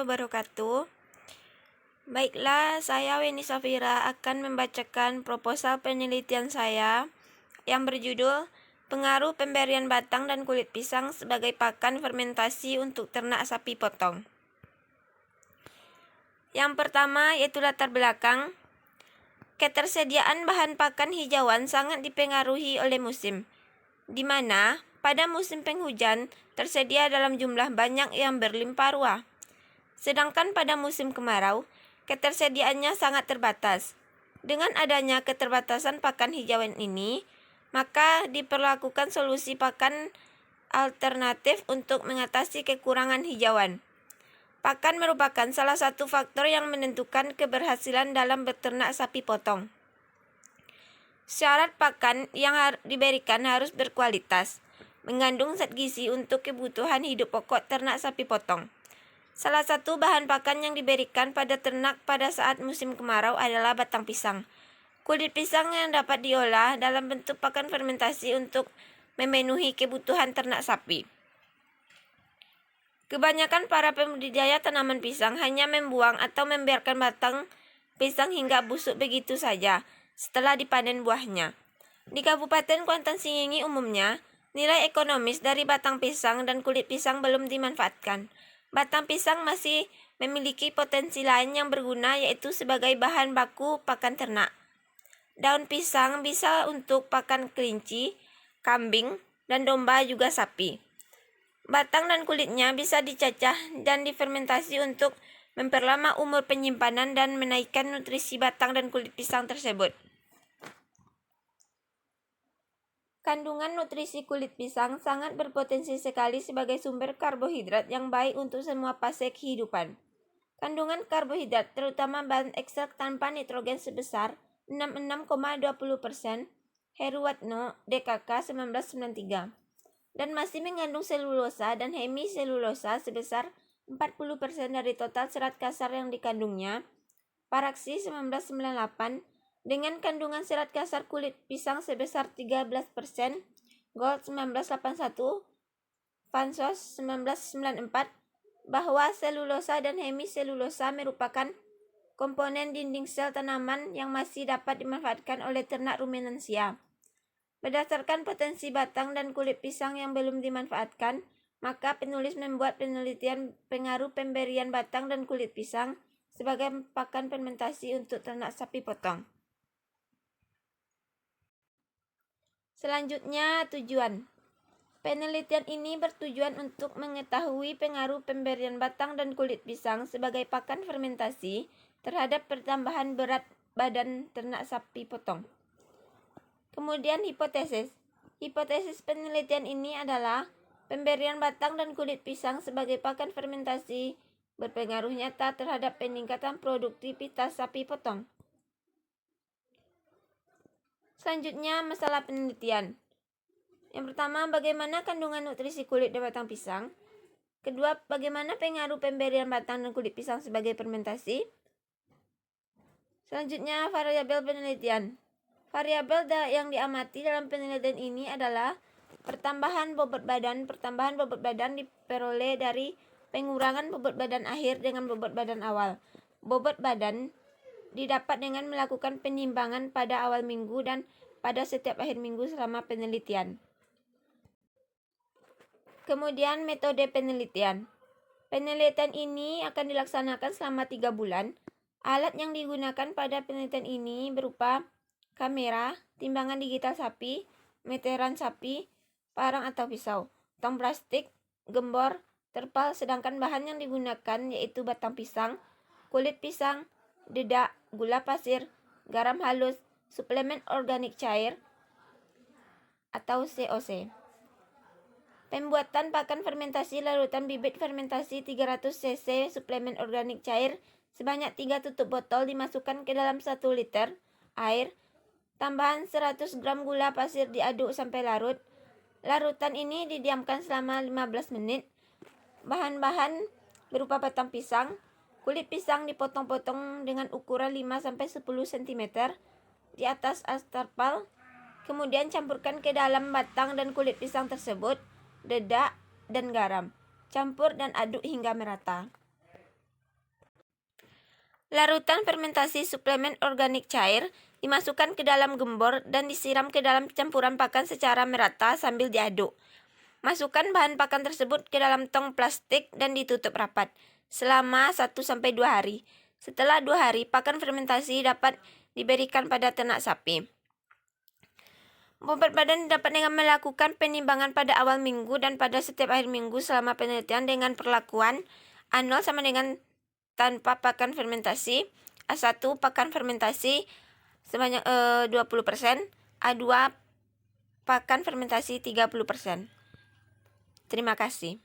wabarakatuh. Baiklah, saya Weni Safira akan membacakan proposal penelitian saya yang berjudul Pengaruh Pemberian Batang dan Kulit Pisang sebagai Pakan Fermentasi untuk Ternak Sapi Potong. Yang pertama yaitu latar belakang. Ketersediaan bahan pakan hijauan sangat dipengaruhi oleh musim, di mana pada musim penghujan tersedia dalam jumlah banyak yang berlimpah ruah. Sedangkan pada musim kemarau, ketersediaannya sangat terbatas. Dengan adanya keterbatasan pakan hijauan ini, maka diperlakukan solusi pakan alternatif untuk mengatasi kekurangan hijauan. Pakan merupakan salah satu faktor yang menentukan keberhasilan dalam beternak sapi potong. Syarat pakan yang diberikan harus berkualitas, mengandung zat gizi untuk kebutuhan hidup pokok ternak sapi potong. Salah satu bahan pakan yang diberikan pada ternak pada saat musim kemarau adalah batang pisang. Kulit pisang yang dapat diolah dalam bentuk pakan fermentasi untuk memenuhi kebutuhan ternak sapi. Kebanyakan para pembudidaya tanaman pisang hanya membuang atau membiarkan batang pisang hingga busuk begitu saja setelah dipanen buahnya. Di Kabupaten Kuantan Sengingi umumnya, nilai ekonomis dari batang pisang dan kulit pisang belum dimanfaatkan. Batang pisang masih memiliki potensi lain yang berguna, yaitu sebagai bahan baku pakan ternak. Daun pisang bisa untuk pakan kelinci, kambing, dan domba juga sapi. Batang dan kulitnya bisa dicacah dan difermentasi untuk memperlama umur penyimpanan dan menaikkan nutrisi batang dan kulit pisang tersebut. Kandungan nutrisi kulit pisang sangat berpotensi sekali sebagai sumber karbohidrat yang baik untuk semua fase kehidupan. Kandungan karbohidrat, terutama bahan ekstrak tanpa nitrogen sebesar 66,20%, Heruwatno, DKK 1993, dan masih mengandung selulosa dan hemiselulosa sebesar 40% dari total serat kasar yang dikandungnya, Paraksi 1998, dengan kandungan serat kasar kulit pisang sebesar 13%, Gold 1981, Vansos 1994, bahwa selulosa dan hemiselulosa merupakan komponen dinding sel tanaman yang masih dapat dimanfaatkan oleh ternak ruminansia. Berdasarkan potensi batang dan kulit pisang yang belum dimanfaatkan, maka penulis membuat penelitian pengaruh pemberian batang dan kulit pisang sebagai pakan fermentasi untuk ternak sapi potong. Selanjutnya, tujuan. Penelitian ini bertujuan untuk mengetahui pengaruh pemberian batang dan kulit pisang sebagai pakan fermentasi terhadap pertambahan berat badan ternak sapi potong. Kemudian hipotesis. Hipotesis penelitian ini adalah pemberian batang dan kulit pisang sebagai pakan fermentasi berpengaruh nyata terhadap peningkatan produktivitas sapi potong. Selanjutnya, masalah penelitian. Yang pertama, bagaimana kandungan nutrisi kulit dan batang pisang? Kedua, bagaimana pengaruh pemberian batang dan kulit pisang sebagai fermentasi? Selanjutnya, variabel penelitian. Variabel yang diamati dalam penelitian ini adalah pertambahan bobot badan. Pertambahan bobot badan diperoleh dari pengurangan bobot badan akhir dengan bobot badan awal. Bobot badan didapat dengan melakukan penimbangan pada awal minggu dan pada setiap akhir minggu selama penelitian. Kemudian metode penelitian. Penelitian ini akan dilaksanakan selama 3 bulan. Alat yang digunakan pada penelitian ini berupa kamera, timbangan digital sapi, meteran sapi, parang atau pisau, tong plastik, gembor, terpal, sedangkan bahan yang digunakan yaitu batang pisang, kulit pisang, dedak, gula pasir, garam halus, suplemen organik cair atau COC. Pembuatan pakan fermentasi larutan bibit fermentasi 300 cc suplemen organik cair sebanyak 3 tutup botol dimasukkan ke dalam 1 liter air. Tambahan 100 gram gula pasir diaduk sampai larut. Larutan ini didiamkan selama 15 menit. Bahan-bahan berupa batang pisang. Kulit pisang dipotong-potong dengan ukuran 5-10 cm di atas terpal. Kemudian campurkan ke dalam batang dan kulit pisang tersebut, dedak, dan garam. Campur dan aduk hingga merata. Larutan fermentasi suplemen organik cair dimasukkan ke dalam gembor dan disiram ke dalam campuran pakan secara merata sambil diaduk. Masukkan bahan pakan tersebut ke dalam tong plastik dan ditutup rapat selama 1-2 hari. Setelah 2 hari, pakan fermentasi dapat diberikan pada ternak sapi. Bobot badan dapat dengan melakukan penimbangan pada awal minggu dan pada setiap akhir minggu selama penelitian dengan perlakuan A0 sama dengan tanpa pakan fermentasi, A1 pakan fermentasi sebanyak 20%, A2 pakan fermentasi 30%. Terima kasih.